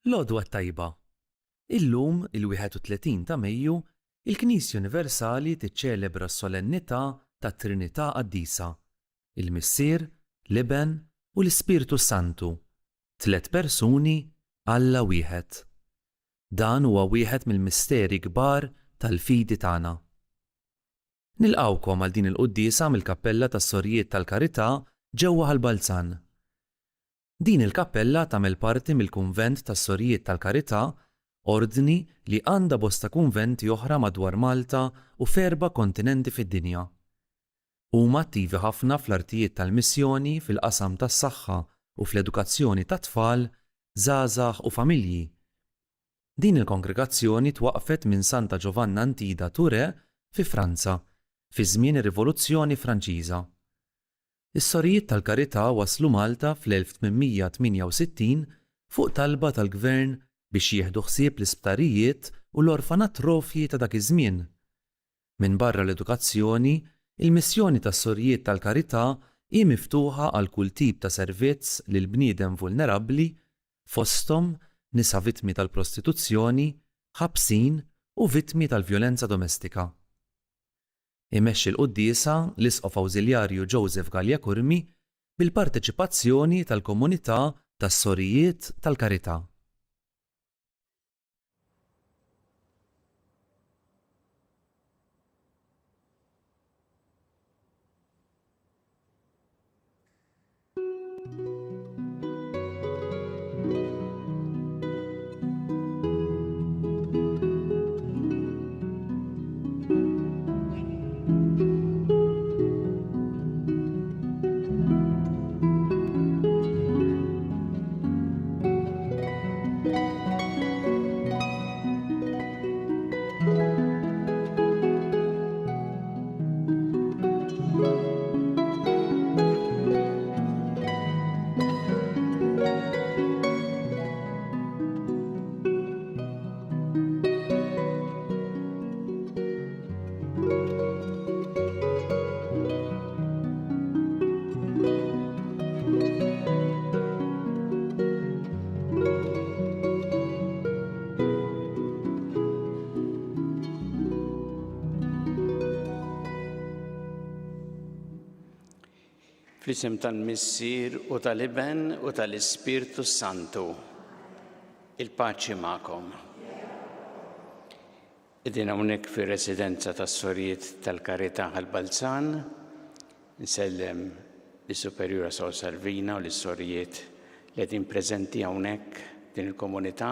L-għodwa tajba. Illum, il-31 ta' Mejju, il-Knisja Universali tiċċelebra s-solennità tat-Trinità Qaddisa, il-Missier, l-Iben u l-Ispirtu Santu, 3 persuni Alla wieħed. Dan huwa wieħed mill-misteri kbar tal-fidi tagħna. Nilqgħukom għal din il-quddiesa mill-Kappella tas-Sorjiet tal-Karità ġewwa Ħalbalzan. Din il-kappella tagħmel parti mill-Kunvent tas-Sorjiet tal-Karità, ordni li għandha bosta kunventi oħra madwar Malta u f'4 kontinenti fid-dinja. Huma attivi ħafna fl-artijiet tal-missjoni fil-qasam tas-saħħa u fl-edukazzjoni tat-tfal, żgħażagħ u familji. Din il-kongregazzjoni twaqfet minn Santa Giovanna Antida Touré fi Franza, fi żmien ir-Rivoluzzjoni Franċiża. Is-Sorjiet tal-Karità waslu Malta fl-1868 fuq talba tal-Gvern biex jieħdu ħsieb l-isptarijiet u l-orfanat rofji ta' dak iż-żmien. Minn barra l-edukazzjoni, il-missjoni tas-Sorjiet tal-Karità hi miftuħa għal kull tip ta' servizz lil bniedem vulnerabbli, fosthom nisa vittmi tal-prostituzzjoni, ħabsin u vittmi tal-vjolenza domestika. Imexxi l-quddiesa l-Isqof Awżiljarju Joseph Gallia Kurmi bil-parteċipazzjoni tal-komunità tas-Sorjiet tal-Karità. Fl-isem tal-Missier u tal-Iben u tal-Ispirtu Santu, il-paċi magħkom. Qegħdin hawnhekk fir-residenza tas-Sorjiet tal-Karità Ħalbalzan, nsellem lis-Superjura Sor Salvina u lis-Sorjiet li qegħdin preżenti hawnhekk din il-komunità,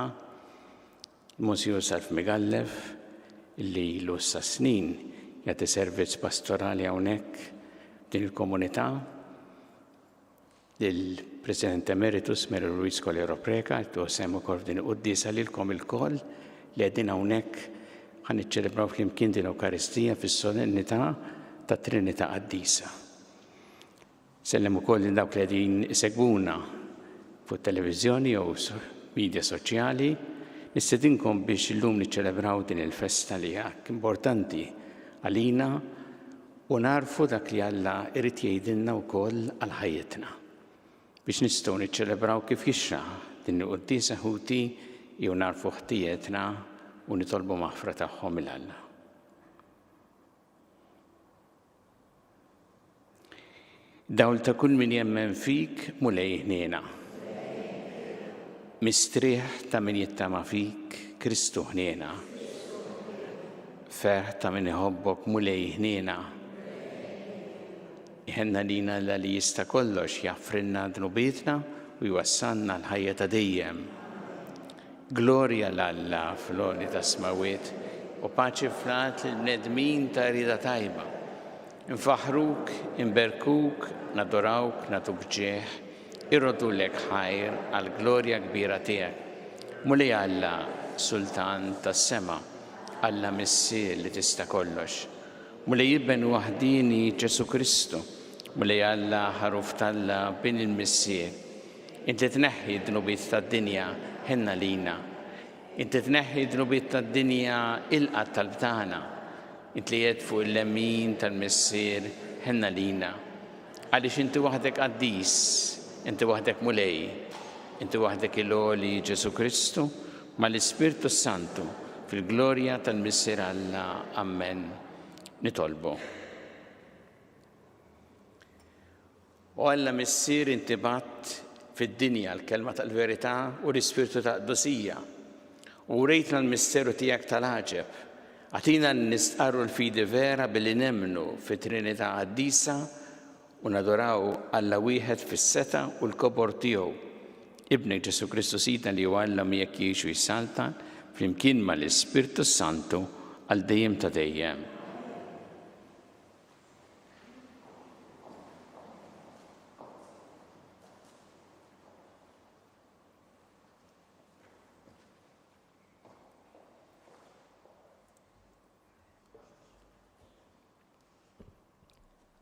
Monsiur Salf Migallef, illi ilu sa snin jagħti servizz pastorali hawnhekk din il-komunità, lill-President Emeritus Mary Louise Collier Opreka, sem ukoll din il-quddiesa lilkom ilkoll li qegħdin hawnhekk ħan niċċelebraw flimkien din l-Ewkaristija fis-solennità tat-Trinità Qaddisa. Sellem ukoll lil dawk li qegħdin isegwuna fuq televiżjoni jew midja soċjali, nistedinkom biex illum niċċelebraw din il-festa li hija importanti għalina u narfu dak li Alla irid jgħidilna wkoll għal ħajjitna biex nistgħu niċċelebraw kif jixra din il-quddiesa ħuti jew narfu ħtijetna u nitolbu maħfra tagħhom il-Alla. Dawl ta' kull min jemmen fik mulej ħniena. Mistrieħ ta' min jittama fik Kristu ħniena. Ferħ ta' min iħobbok mulej ħniena. Iħenna lina li jista' kollox jaffrinna dnubietna u jwassalna l-ħajja ta' dejjem. Glorja l-Alla fl-għoli ta' smawiet u paċi flat l-nedmin ta' rida tajba. Nfaħruk, inberkuk, nadorawk, natuk ġeħ, irrodulek ħajr għal-glorja kbira tiegħek. Mulej Alla, Sultan tas-sema, Alla Missier li tista' kollox. Mulej Ibben waħdini Ġesu Kristu, mulej Alla ħaruf Alla bin il-Missier. Inti tneħħi d-dnubiet tad-dinja ħenna lina. Inti tneħħi d-dnubiet tad-dinja il-qatt tal-btana. Inti li jed fuq il-lemmin tal-Missier ħenna lina. Għaliex inti waħdek qaddis, inti waħdek mulej. inti waħdek il-għoli Ġesu Kristu, ma l-Ispirtu Santu, fil-glorja tal-Missier Alla. Amen. Nitolbu. U Alla Missier inti bat fid-dinja l-kelma tal-verità u l-Ispirtu ta' qdusija. U rejtna l-misteru tiegħek tal-ħaġeb. Għatina nistqarru l-fidi vera billi nemnu fit-Trinità Qaddisa u nadoraw Alla wieħed fis-seta u l-kobor tiegħu. Ibnek Ġesu Kristu Sidna li huwa Alla miegħek jgħixu jsaltan flimkien mal-Ispirtu Santu għal dejjem ta' dejjem.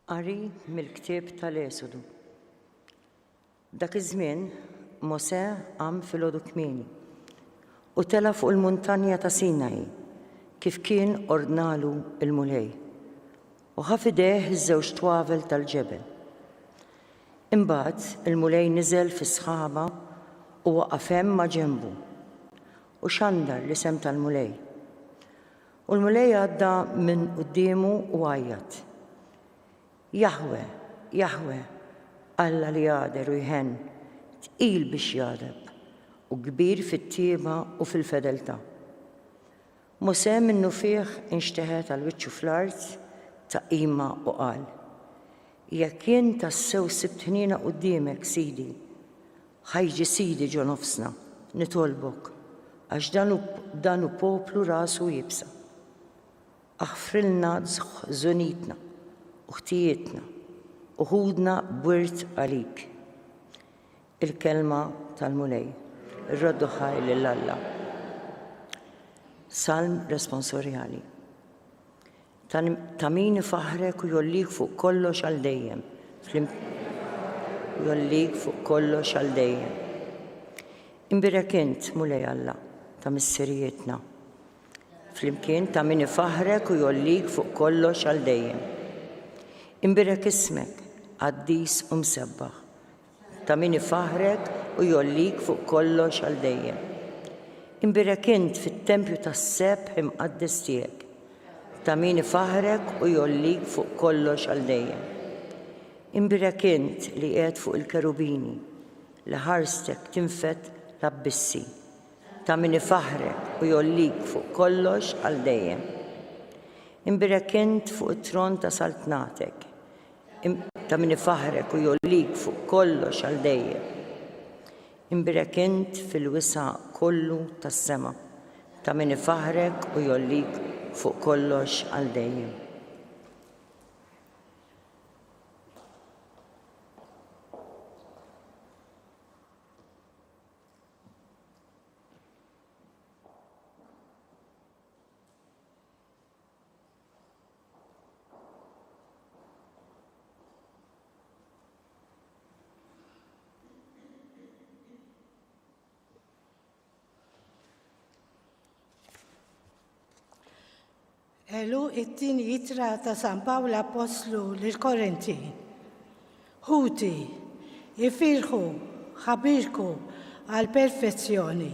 Qari mill-ktieb tal-Esodu. Dak iż-żmien Mosè qam filgħodu kmieni u tela fuq il-muntanja ta' Sinai kif kien ordnalu l-mulej u ħaf idejh iż-żewġ twavel tal-ġebel. Imbagħad il-mulej niżel fis-sħaba u waqaf hemm ma' ġenbu u xandar l-isem tal-mulej. U l-mulej għadda minn qudiemu u għajjat. Jahwe, Jahwe, Alla li jader u jħen, tqil biex jadeb, u kbir fit-tieba u fil-fedeltà. Mosè minnu fih inxteħet għal wiċċu fl-art ta' qima u qal: jekk jien tassew sibt ħnina quddiemek, Sidi, ħajġi Sidi ġo nofsna, nitolbok, għax danu poplu rasu jibsa. Aħfrilna żunitna u ħtijietna u ħudna bwirt għalik. Il-kelma tal-mulej, ir-roddu ħaj lill-Alla. Salm responsorjali. Ta' min ifaħrek u jollik fuq kollox għal dejjem. Jollik fuq kollox għal dejjem. Imbirek int, mulej Alla, ta' missirijietna. Flimkien ta' min ifaħrek u jollik fuq kollox għal dejjem. Imbirek ismek, qaddis u msebbaħ, ta' min ifaħrek u jollik fuq kollox għal dejjem. Imbirek int fit-tempju tas-sebħ imqaddes tiegħek, ta' min ifaħrek u jollik fuq kollox għal dejjem. Imbirek int li qiegħed fuq il-kerubini, li ħarstek tinfet l-abbissi, ta' min ifaħrek u jollik fuq kollox għal dejjem. Imbirek int fuq it-tron ta' saltnatek, ta' min ifaħrek u jollik fuq kollox għal dejjem. Imbirek int fil-wisa kollu tas-sema, ta' min ifaħrek u jollik fuq kollox għal dejjem. Elu it-tieni jitra ta' San Pawla Apostlu lill-Korinti. Ħuti, ifirħu, ħabirku għal perfezzjoni.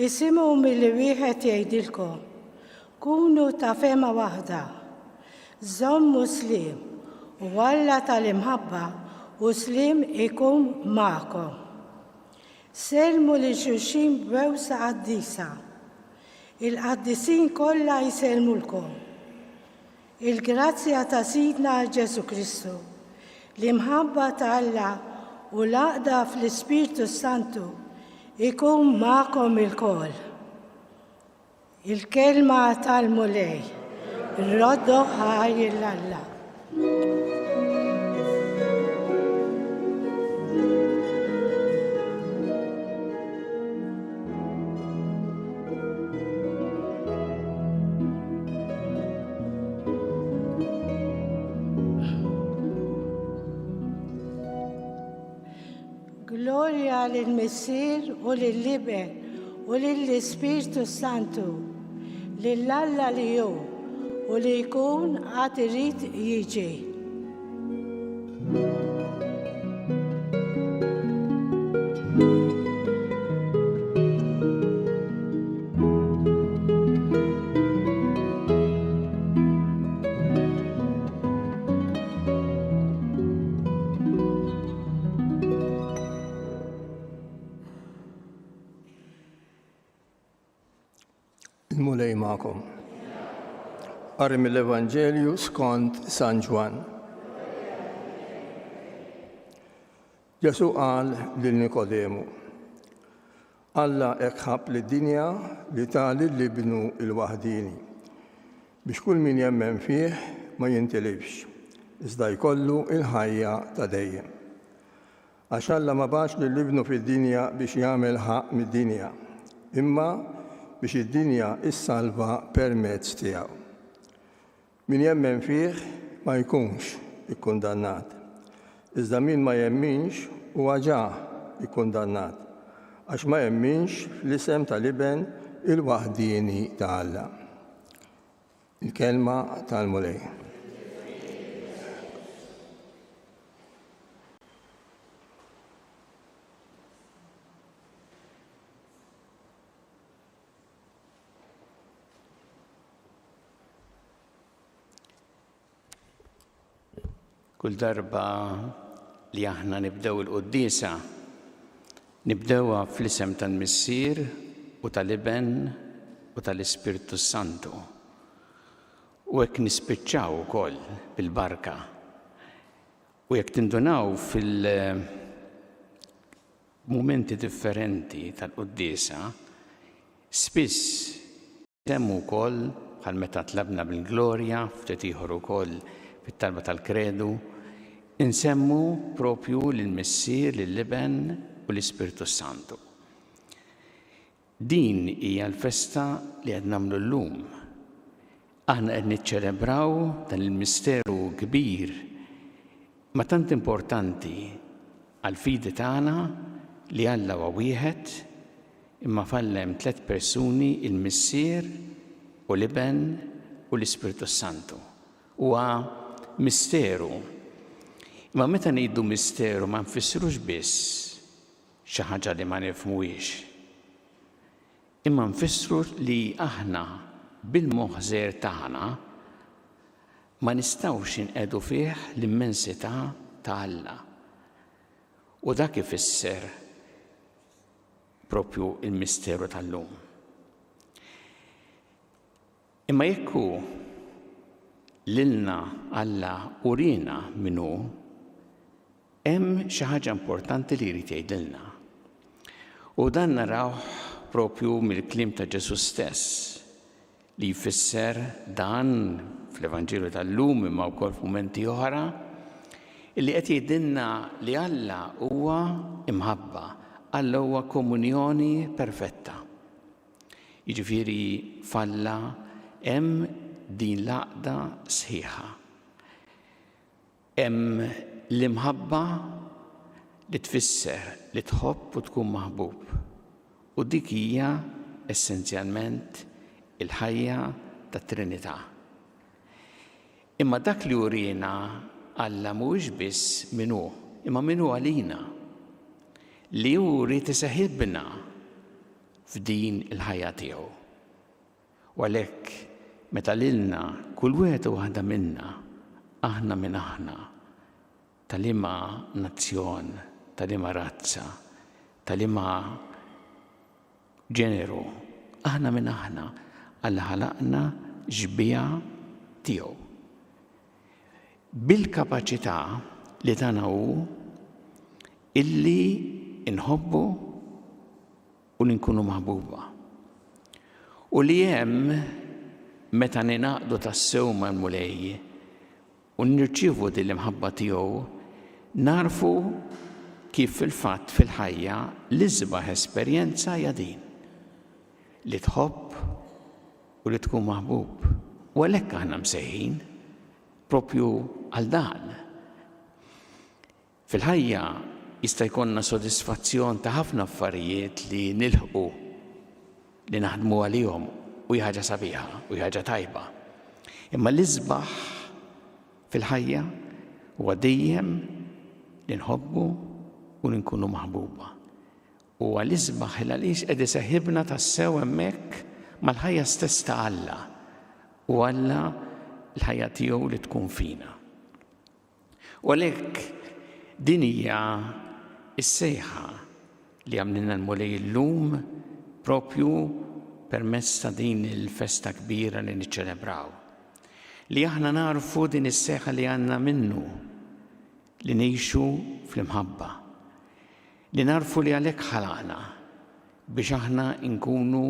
Isimu milli wieħed jgħidilkom, kunu ta' fema waħda, żommu slim u Alla tal-imħabba u slim ikun magħkom. Selmu li xulxin b'wewsa qaddisa. Il-qaddisin kollha jselmulkom. Il-grazzja ta' Sidna Ġesu Kristu, l-imħabba ta' Alla u l-għaqda fl-Ispirtu Santu ikun magħkom il-koll. Il-kelma tal-mulej, roddu ħaj l-Alla. Gloria lill-Missier u lill-Liber u lill-Ispirtu Santu, lill-Alla li hu u li jkun għad irid jiġi. magħkom. Qari mill-Evanġelju skont San Ġwan. Ġesu qal lil Nikodemu: Alla hekk ħabb lid-dinja li tali l-ibnu l-waħdini biex kull min jemmen fih ma jintilifx, iżda jkollu il-ħajja ta' dejjem. Għax Alla ma bax lill-ibnu fid-dinja biex jagħmel ħaq mid-dinja, imma biex id-dinja issalva permezz tiegħu. Min jemmen fih ma jkunx ikkundannat, iżda min ma jemminx huwa ġa ikkundannat, għax ma jemminx fl-isem tal-Iben il-waħdini ta' Alla. Il-kelma tal-Mulej. Kull darba li aħna nibdew il-Quddisa, nibdewha fl-isem tal-Missier u tal-Iben u tal-Ispirtu Santu. U hekk nispiċċaw ukoll bil-barka. U jekk tindunaw fil-mumenti differenti tal-Quddisa, spiss semmu wkoll bħal meta tlabna bil-glorja, ftit ieħor ukoll fit-talba tal-kredu, insemmu propju lill-Missier, lill-Iben u l-Ispirtu Santu. Din hija l-festa li qed nagħmlu llum. Aħna qed niċċelebraw dan il-misteru kbir ma tant importanti għall-fidi tagħna li Alla huwa wieħed imma fallem 3 persuni, il-Missier u l-Iben u l-Ispirtu Santu. Huwa misteru. Ma meta ngħidu misteru ma nfissrux biss xi ħaġa li ma nifhmuhiex. Imma nfissru li aħna bil-moħżer tagħna ma nistgħux inqedu fih l-immensità ta' Alla. U dak ifisser propju il-misteru tal-lum. Imma jekk hu lilna Alla urina minnu, hemm xi ħaġa importanti li jrid jgħidilna. U dan narawh propju mill-kliem ta' Ġesu stess li jfisser dan fl-Evanġelju tal-lum imma wkoll f'mumenti oħra illi qed jgħidilna li Alla huwa imħabba, Alla huwa komunjoni perfetta. Jiġifieri f'Alla hemm din l-għaqda sħiħa. Hemm l-imħabba li tfisser li tħobb u tkun maħbub. U dik hija essenzjalment il-ħajja tat-Trinità. Imma dak li urina Alla mhuwiex biss min hu, imma min hu għalina. Li hu jrid iseħħibna f'din il-ħajja tiegħu. U għalhekk meta lilna kull wieħed u waħda minna aħna minn aħna tal-ima nazzjon, tal-ima razza, tal-ima ġeneru, aħna minn aħna Alla ħalaqna ġbija tiegħu. Bil-kapaċità li tagħna hu illi inħobbu u li nkunu maħbuba. U li hemm meta ninaqdu tas-sew mal-Mulej u nirċievu din l-imħabba tiegħu, narfu kif fil-fatt fil-ħajja l-isbaħ esperjenza hija din li tħobb u li tkun maħbub. U għalhekk aħna msejħin propju għal dan. Fil-ħajja jista' jkollna sodisfazzjon ta' ħafna affarijiet li nilħqu li naħdmu għalihom u hija ħaġa sabiħa u hija ħaġa tajba. Imma l-isbaħ fil-ħajja huwa dejjem li nħobbu u li nkunu maħbuba. U għal-isbaħ għaliex qed iseħħibna tassew hemmhekk mal-ħajja stess ta' Alla u Alla l-ħajja tiegħu li tkun fina. U għalhekk din hija s-sejħa li għamlilna l-Mulej illum propju permezz ta' din il-festa kbira li niċċelebraw. Li aħna narfu din is-seħħa li għandna minnu li ngħixu fl-imħabba. Li narfu li għalhekk ħalaqna biex aħna nkunu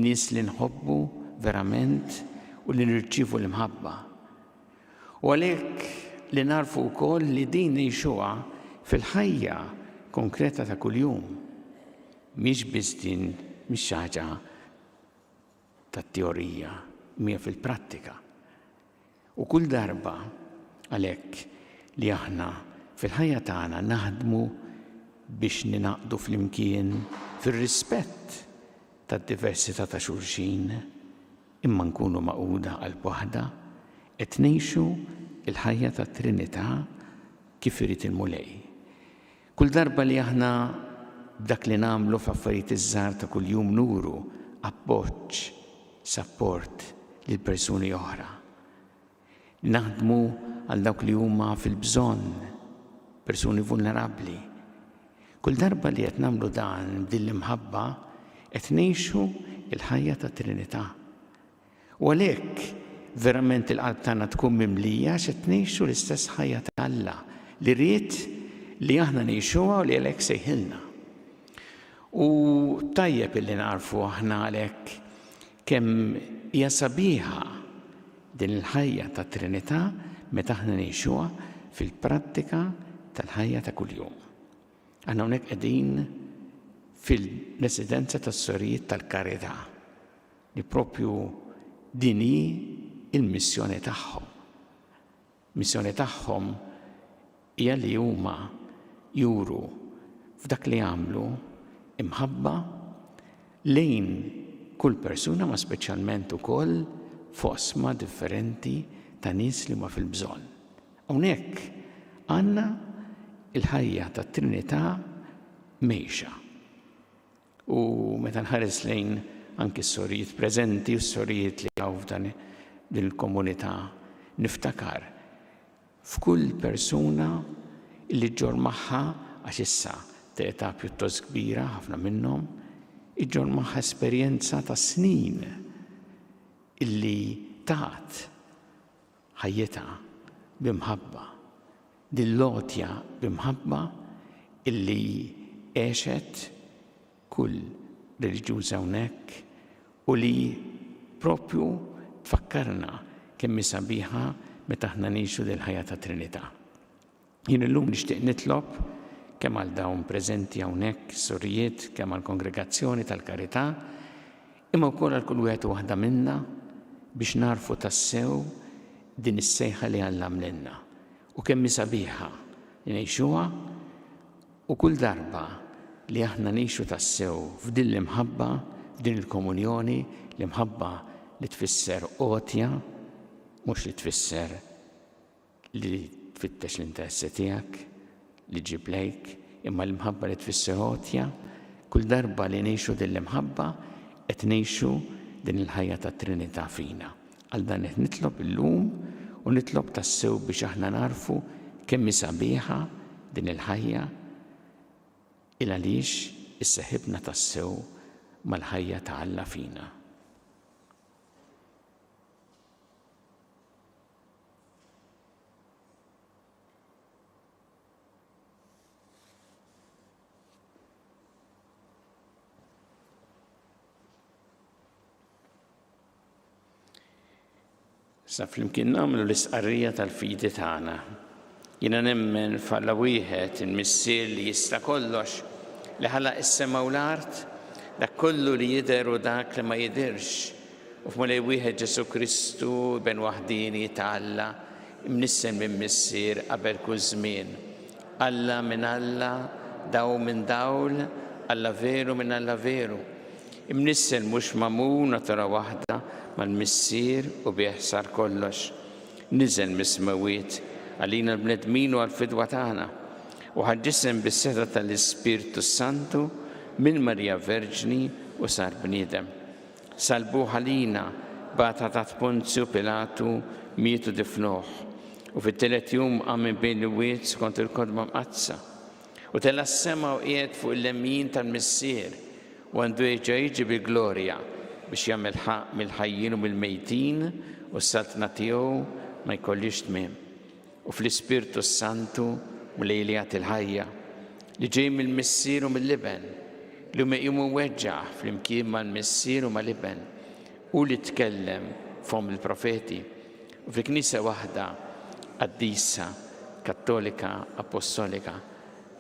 nies li nħobbu verament u li nirċievu l-imħabba. U għalhekk li narfu wkoll li din ngħixuha fil-ħajja konkreta ta' kuljum. Mhix biss din mhix ħaġa tat-teorija, mija fil-prattika. U kull darba għalhekk li aħna fil-ħajja tagħna naħdmu biex ninaqdu flimkien fir-rispett tad-diversità ta' xulxin, imma nkunu maquda qalb waħda qed ngħixu il-ħajja tat-Trinità kif irid il-Mulej. Kull darba li aħna b'dak li nagħmlu f'affarijiet iż-żgħar ta' kuljum nuru appoġġ, support lil persuni oħra. Naħdmu għal dawk li huma fil-bżonn, persuni vulnerabbli. Kull darba li qed nagħmlu dan b'din l-imħabba qed ngħixu il-ħajja tat-Trinità. U għalhekk verament il-qalb tagħna tkun mimlija x'qed ngħixu l-istess ħajja ta' Alla li ried li aħna ngħixuha u li għalhekk sejħilna. U tajjeb illi narfu aħna għalhekk kemm hija sabiħa din il-ħajja tat-Trinità meta aħna ngħixuha fil-prattika tal-ħajja ta' kuljum. Aħna hawnhekk qegħdin fil-residenza tas-Sorijiet tal-Karità li proprju din hi il-missjoni tagħhom. Missjoni tagħhom hija li huma juru f'dak li għamlu imħabba lejn kull persuna, ma speċjalment ukoll f'osma differenti ta' nies li huma fil-bżonn. Hawnhekk għandna il-ħajja tat-Trinità mejxa. U meta nħares lejn anki s-sorijiet preżenti u s-sorijiet li għaw f'dan il-komunità niftakar f'kull persuna li ġor magħha għax issa ta' età pjuttost kbira ħafna minnhom iġġor magħha esperjenza ta' snin illi tat ħajjitha b'imħabba, dil-lotja b'imħabba illi għexet kull reliġjuż hawnhekk u li propju tfakkarna kemm sabiħa meta aħna ngħixu lill-ħajja ta' Trinità. Jien illum nixtieq nitlob kemm għal dawn preżenti hawnhekk sorijiet, kemm għall kongregazzjoni tal-Karità, imma wkoll għal kull wieħed u waħda minna biex narfu tassew din is-sejħa li Alla għamlilna u kemm sabiħa li ngħixuha u kull darba li aħna ngħixu tassew f'din l-imħabba, f'din il-komunjoni, l-imħabba li tfisser qotja, mhux li tfisser li tfittex l-interessi tiegħek, li ġib lejk, imma l-imħabba li tfisser qotja, kull darba li ngħixu din l-imħabba qed ngħixu din il-ħajja tat-Trinità fina. Għal dan qed nitlob illum u nitlob tassew biex aħna narfu kemm sabiħa din il-ħajja il għaliex isseħibna tassew mal-ħajja ta' Alla fina. Sa flimkien nagħmlu l-isqarrija tal-fidi tagħna. Jiena nemmen f'Alla wieħed il-missier li jista' kollox li ħalaq is-sema u l-art, dak kollu li jidher u dak li ma jidhirx. U f'Mulej wieħed Ġesu Kristu ben waħdini ta' Alla imnissen minn missier qabel kull żmien. Alla minn Alla, daw minn dawl, Alla veru minn Alla veru. Imnissen mhux magħmul natura waħda mal-missier u bih sar kollox. Niżel mis-smawiet għalina l-bnedmin u għal-fidwa tagħna u ħaġġisem bis-seta tal-Ispirtu Santu minn Marija Verġni u sar bniedem. Salbuh għalina bata taħt Ponzju Pilatu mietu difnuh u fit-telet jum qam minn bejn l-wiet skont il-kodba mqazza u tella s-sema u qiegħed fuq il-lemmin tal-missier u għandu jiġi bil-glorja biex jagħmel ħaq mill-ħajjin u mill-mejtin u s-saltna tiegħu ma jkollix tmiem. U fl-Ispirtu Santu mill-Ejlijat il-ħajja li ġej mill-missier u mill-liben li meqjum weġġaħ fl-imkien mal-missier u mal-liben u li tkellem fom il-profeti u fil-Knisja waħda qaddisa kattolika apostolika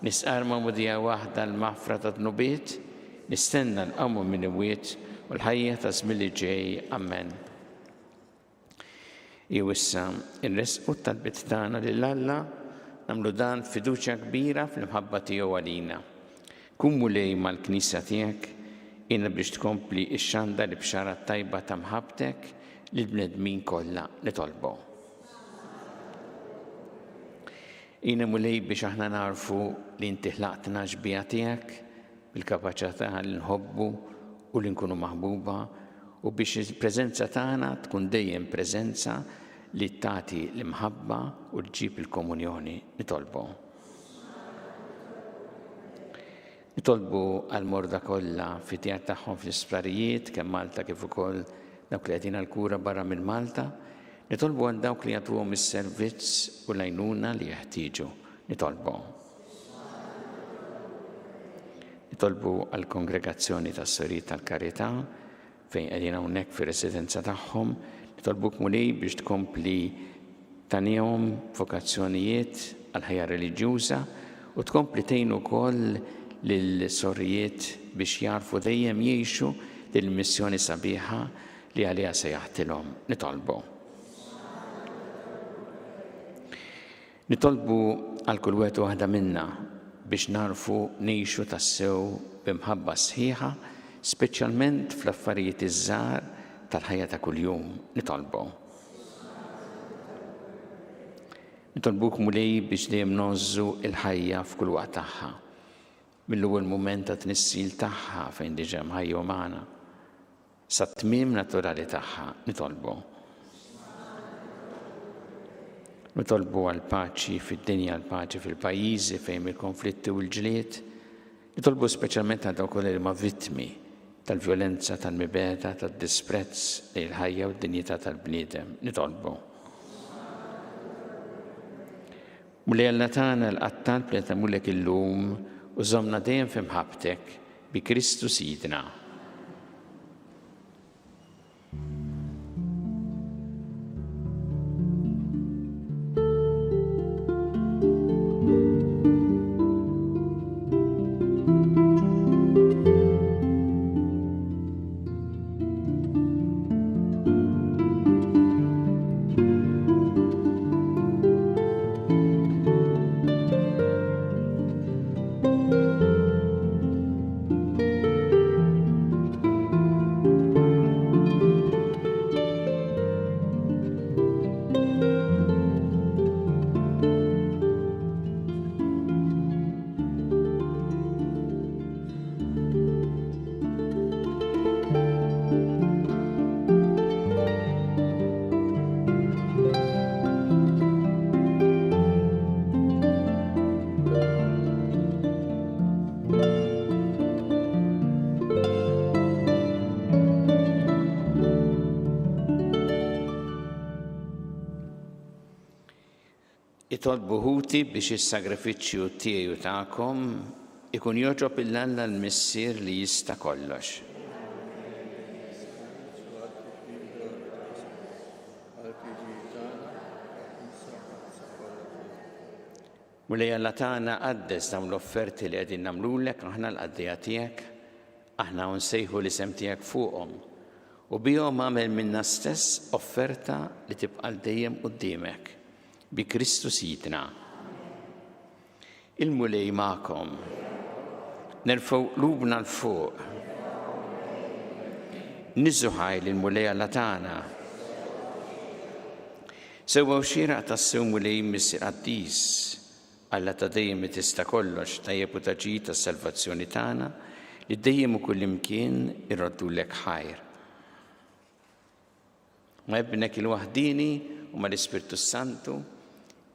nisqar ma'mudija waħda l-maħfra ta' dnubiet nistenna l-qawmu minn imwiet u l-ħajja ta' żmien li ġej. Amen. Issa ir-resqu tal-bit tagħna lil Alla nagħmlu dan fiduċja kbira fl-imħabba tiegħu għalina. Kun mulej mal-Knisja tiegħek jiena biex tkompli x-xanda li bxara tajba ta' mħabbtek lill bnedmin kollha nitolbu. Jiena mulej biex aħna narfu li inti ħlaqtna ġbija tiegħek bil-kapaċità li nħobbu u li nkunu maħbuba u biex il-preżenza tagħna tkun dejjem preżenza li tagħti l-imħabba u tġib il-komunjoni nitolbu. Nitolbu għal-morda kollha fit-tjaq tagħhom fl-isptarijiet kemm Malta kif ukoll dawk li qegħdin għall-kura barra minn Malta. Nitolbu għal dawk li jagħtuhom is-servizz u l-għajnuna li jeħtieġu. Nitolbu. Nitolbu għall-kongregazzjoni tas-Sorijiet tal-Karità fejn qegħdin hawnhekk fir-residenza tagħhom, nitolbuk mulej biex tkompli tanihom vokazzjonijiet għall-ħajja reliġjuża u tkompli tgħin ukoll lill-sorrijiet biex jarfu dejjem jgħixu din il-missjoni sabiħa li għaliha se jaħtilhom. Nitolbu. Nitolbu għal kull wieħed waħda minna biex narfu ngħixu tassew b'imħabba sħiħa speċjalment fl-affarijiet iż-żgħar tal-ħajja ta' kuljum. Nitolbu. Nitolbuk mulej biex dejjem nożżu l-ħajja f'kull waqt tagħha. Mill-ewwel mument ta' tnissil tagħha fejn diġà mħajja magħna sa tmiem naturali tagħha. Nitolbu. Nitolbu għal paċi fid-dinja, għal paċi fil-pajjiżi fejn il-konflitti u l-ġlied. Nitolbu speċjalment għal dawk li huma vittmi tal-vjolenza, tal-mibeda, tad-disprezz lejn il-ħajja u d-dinjità tal-bniedem. Nitolbu. Mulej Alla tagħna l-qattal li tagħmulek illum u żommna dejjem f'imħabbtek bi Kristu Sidna. Itolbu ħuti biex is-sagrifiċċju tiegħi u tagħkom ikun jogħġob il-Alla l-Missier li jista' kollox. Mulej Alla tagħna qaddes dawn l-offerti li qegħdin nagħmlulek aħna l-qaddija tiegħek, aħna nsejħu l-isem tiegħek fuqhom u bihom għamel minna stess offerta li tibqa' dejjem quddiemek. Bi Kristu Sidna. Il-mulej magħkom. Nerfgħu qlubna l-fuq. Niżżu ħajl il-mulej Alla tagħna. Sewwa xieraq tassew mulej Missier Qaddis Alla ta' dejjem li tista' kollox tajjeb u taġid tas-salvazzjoni tagħna li dejjem u kullimkien irroddulek ħajr. Ma' ibnek il-waħdini u mal-Ispirtu Santu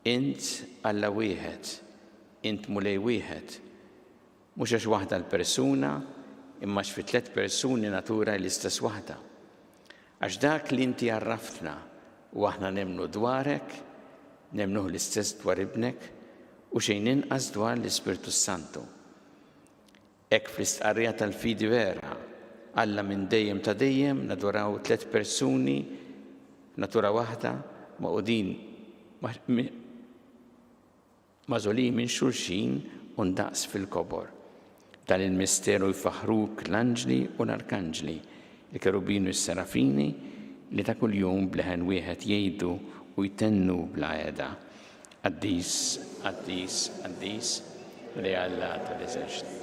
int Alla wieħed, int mulej wieħed, mhux għax waħda l-persuna, imma fi 3 persuni natura l-istess waħda. Għax dak li inti għarraftna u aħna nemnu dwarek, nemnuh l-istess dwar ibnek u xejn inqas dwar l-Ispirtu Santu. Hekk fl-istqarrija tal-fidi vera, Alla minn dejjem ta' dejjem naduraw 3 persuni natura waħda maqudin mażolin minn xulxin u ndaqs fil-kobor. Dan il-misteru jfaħruk l-anġli u l-arkanġli, il-kerubini u s-serafini li ta' kuljum bleħen wieħed jgħidu u jtennu bla għeda. Qaddis, qaddis, qaddis li Alla tal-eżerċiti.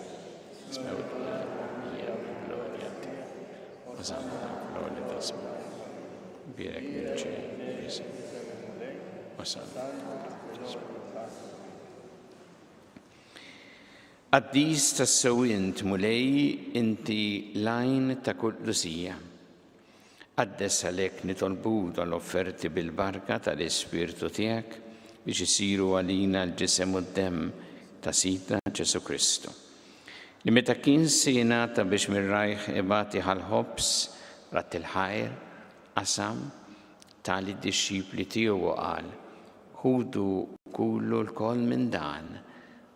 Osanna, gloria tasma. Birek minċe, Osanna. Qaddis tas-sewwint mulej inti lajn ta' Quddusija. Qaddes għalhekk nitolbu l-offerti bil-barka tal-Ispirtu tiegħek biex isiru għalina l-ġisem u d-demm ta' Sidna Ġesu Kristu. Li meta kien jingħata biex mir-rajħ ibati ħal-ħobs rat il-ħajr qasam tali d-dixxipli tiegħu qal ħudu kullu l-koll minn dan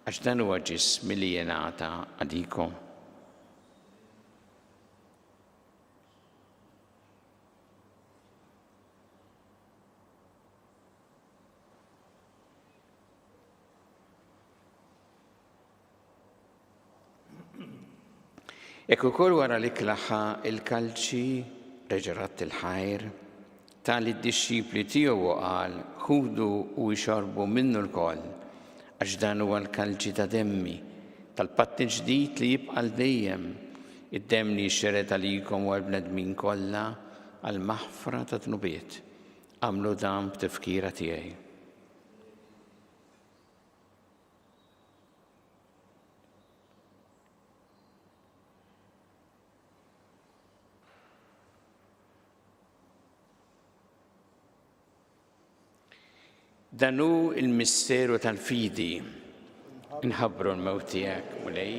għax dan huwa ġismi li jingħata għalikom. Ekku kol wara li klaħħa il-kalċi reġerat il-ħajr, tali d-dixxipli tiegħu qal ħudu u jxorbu minnu l-koll, għax dan huwa l-kalċi ta' demmi, tal-patt ġdid li jibqa' dejjem, id-demm li jxxered għalikom u għall-bnedmin kollha għall-maħfra ta' tnubiet. Għamlu dan b'tifkira tiegħi. Danu il-misteru tal-fidi, nħabbru l-mewt tiegħek u lej,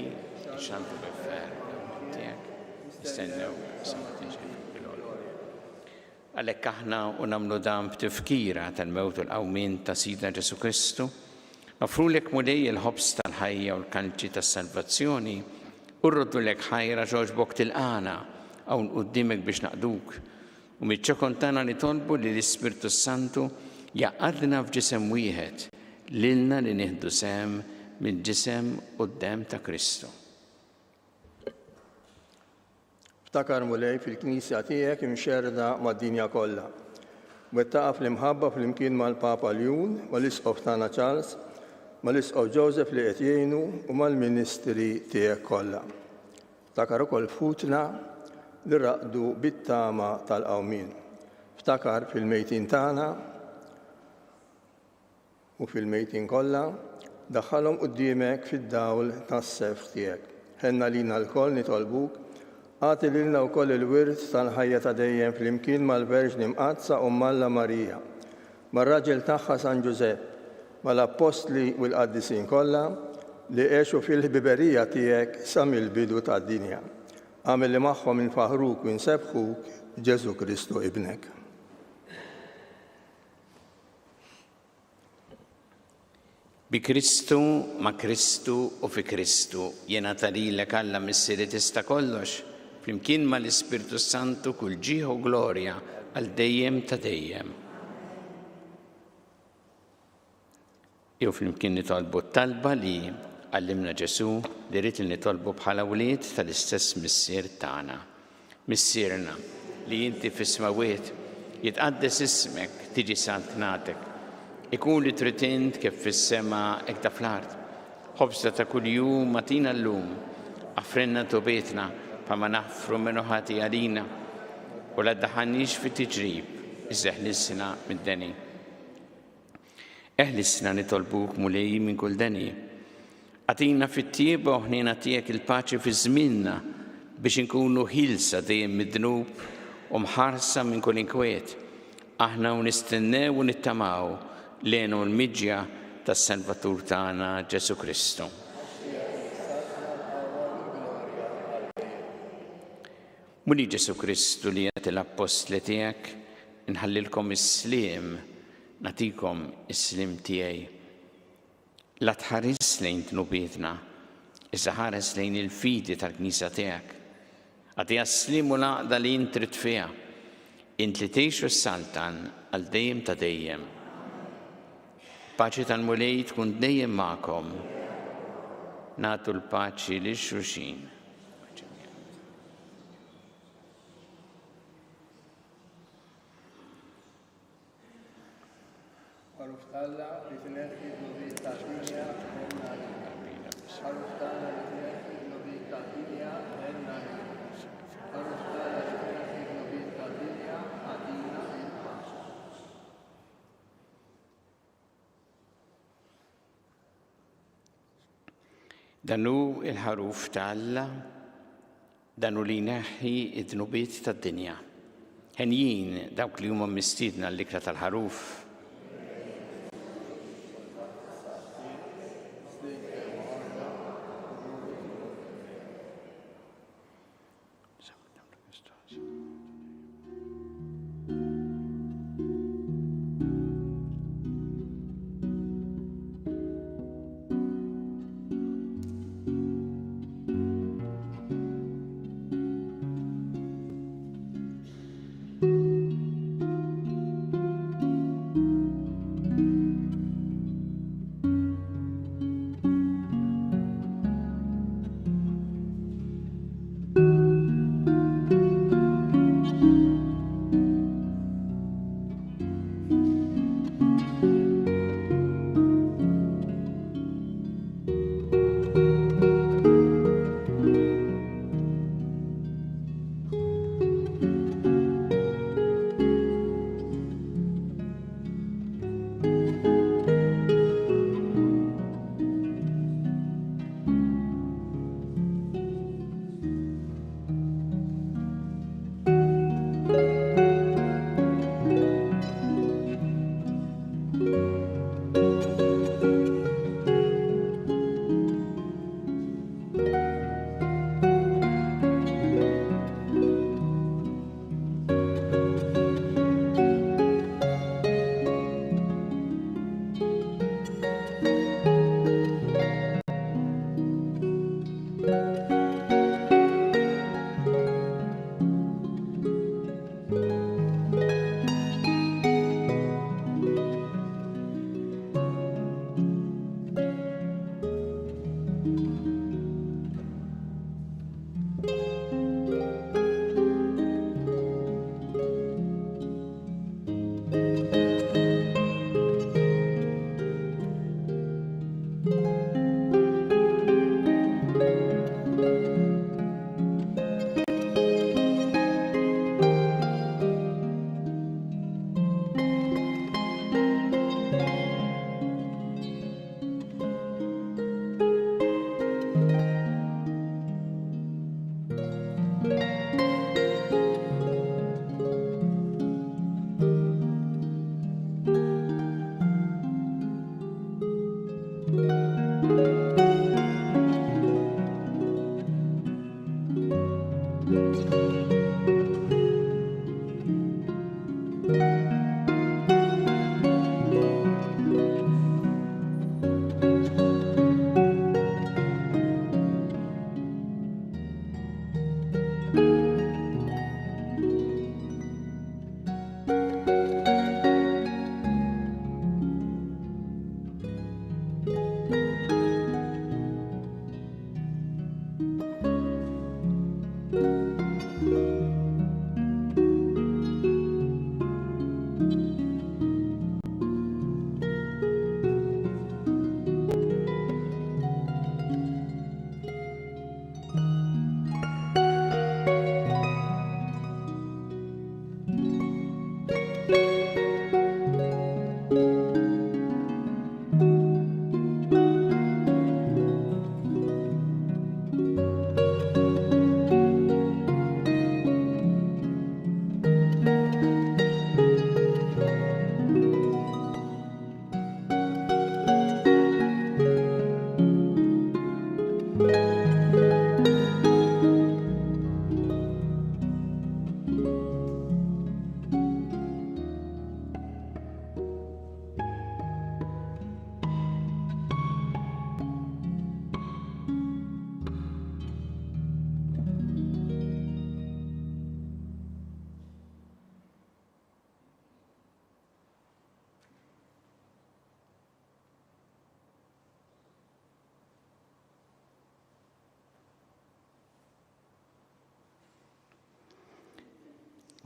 nxantu b'fer l-mewt tiegħek, nistennew samatiġi bil-għolwa. Għalhekk aħna u nagħmlu dan b'tifkira tal-mewt u l-qawmien ta' Sidna Ġesu Kristu, nofrulek mulej il-ħobs tal-ħajja u l-kalċi tas-salvazzjoni, u rroddulek ħajra ġoġbok tilqana hawn quddiemek biex naqduk, u miċ-ċokon tagħna nitolbu li l-Ispirtu Santu jaqadna f'ġisem wieħed lilna li nieħdu sehem mill-ġisem u d-demm ta' Kristu. Ftakar mulej fil-Knisja tiegħek imxerda mad-dinja kollha. Wettaqa fl-imħabba fl-imkien mal-Papa Ljun, mal-Isqof tagħna Charles, mal-Isqof Joseph li qed jgħinu u mal-Ministri tiegħek kollha. Ftakar ukoll futna li raqdu bit-tama tal-qawmien. Ftakar fil-mejtin tagħna u fil-mejtin kollha daħħalhom quddiemek fid-dawl tas-sef tiegħek. Ħenna lina l-koll nitolbuk għati lilna wkoll il-wirt tal-ħajja ta' dejjem flimkien mal-Verġni Mqazza u Malla Marija, mar-raġel tagħha San Ġusepp, mal-Apostli u l-Qaddisin kollha li għexu fil-ħbiberija tiegħek sa mill-bidu tad-dinja. Għamel li magħhom infaħruk u nsebħuk Ġesu Kristu ibnek. Bi Kristu, ma' Kristu u fi Kristu jingħata lilek Alla missieri tista' kollox, flimkien mal-Ispirtu Santu kull ġieħ u glorja għal dejjem ta' dejjem. Jew flimkien nitolbu t-talba li għallimna Ġesu li rrid li nitolbu bħala wlied tal-istess missier tagħna. Missierna li inti fis-smawiet jitqaddes ismek tiġi santnatek. Ikun li trid int kif fis-sema hekk ta' fl-art. Ħobżna ta' kuljum matina llum, affrenna tobietna bħalma naħfru minnu ħati għalina u la ddaħħalniex fit-tiġrib, iżda eħlissna mid-deni. Eħlissna nitolbuk mulej minn kull deni. Għatina fit-tieba u ħnina tiegħek il-paċi fi żmienna biex inkunu ħilsa dejjem mid-dnub u mħarsa minn kull inkwiet. Aħna u nistennew u nittamaw lejnu l-miġja tas-Salvatur tagħna Ġesu Kristu. Muni Ġesu Kristu li jgħat l-apostli tijak, nħallilkom is-slim, natikom is-slim tijaj. La tħares lejn tnubietna, iżda ħares lejn il-fidi tal-Knisja tijak. Għatija s-slim u laqda li jintrit fija, int li teħxu s-saltan għal dejjem ta' dejjem. Paċi tal-mulej tkun dejjem ma'kom. Natu l-paċi li xulxin. Danu il-ħaruf ta' Alla, danu li neħi id-dnubiet ta' dinja. Ħenjin dawk li huma mistiedna l-ikra tal-ħaruf.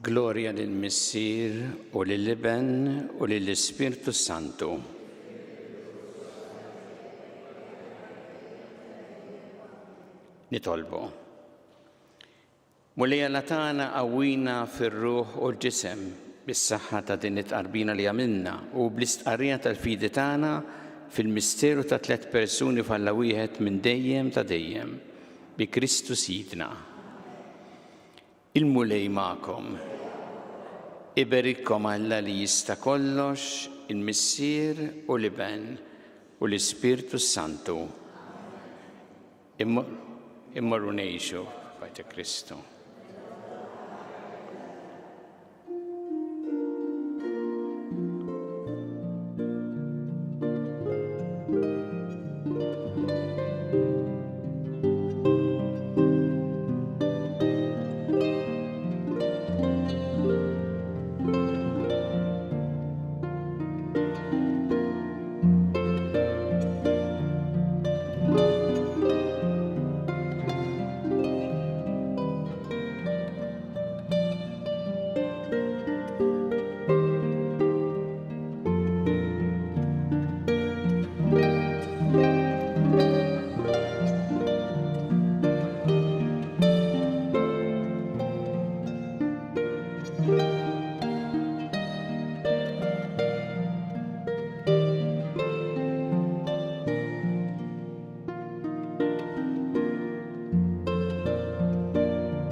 Gloria lill-Missier u lill-Iben u lill-Ispirtu Santu. Nitolbu. Mulija latana qawwina fir-ruħ u l-ġisem bis-saħħa ta' din it-qarbina li għamilna u bl-istqarrija tal-fidi tagħna fil-misteru ta' 3 persuni falla wieħed minn dejjem ta' dejjem bi Kristu Sidna. Il-mulej magħkom. Iberikkom Alla li jista' kollox, il-Missier u l-Iben u l-Ispirtu Santu. Immorru ngħixu b'Pajta Kristu.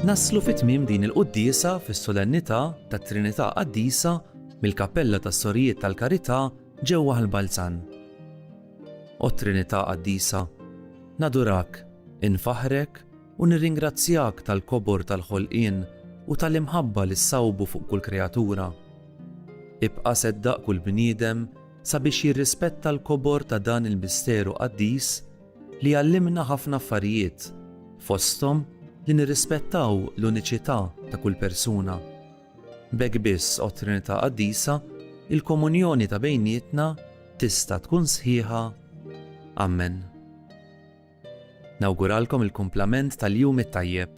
Naslu fit-tmiem din il-quddiesa fis-solennità tat-Trinità Qaddisa mill-Kappella tas-Sorijiet tal-Karità ġewwa l-Balzan. O Trinità Qaddisa, nadurak, infaħrek u nirringrazzjak tal-kobor tal-ħolqien u tal-imħabba li ssawbu fuq kull kreatura. Ibqa' seddaq kull bniedem sabiex jirrispetta l-kobor ta' dan il-misteru qaddis li għallimna ħafna affarijiet, fosthom li nirrispettaw l-uniċità ta' kull persuna. B'hekk biss, o Trinità Qaddisa, il-komunjoni ta' bejnietna tista' tkun sħiħa. Amen. Nawguralkom il-kumplament tal-jum it-tajjeb,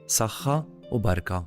saħħa u barka.